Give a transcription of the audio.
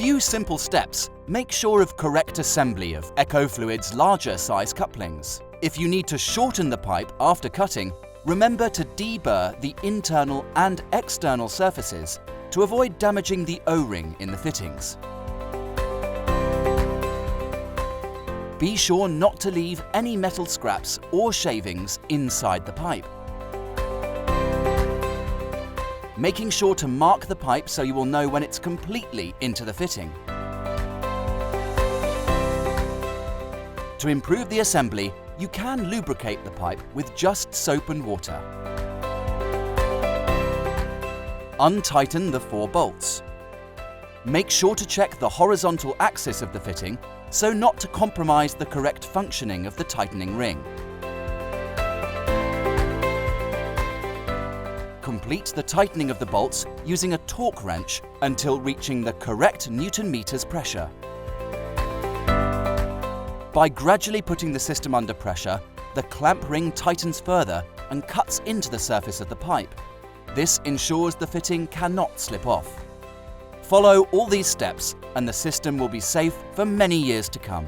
few simple steps make sure of correct assembly of EQOfluids larger size couplings. If you need to shorten the pipe after cutting, remember to deburr the internal and external surfaces to avoid damaging the O-ring in the fittings. Be sure not to leave any metal scraps or shavings inside the pipe. Making sure to mark the pipe so you will know when it's completely into the fitting. To improve the assembly, you can lubricate the pipe with just soap and water. Untighten the 4 bolts. Make sure to check the horizontal axis of the fitting so not to compromise the correct functioning of the tightening ring. Complete the tightening of the bolts using a torque wrench until reaching the correct Newton meters pressure. By gradually putting the system under pressure, the clamp ring tightens further and cuts into the surface of the pipe. This ensures the fitting cannot slip off. Follow all these steps and the system will be safe for many years to come.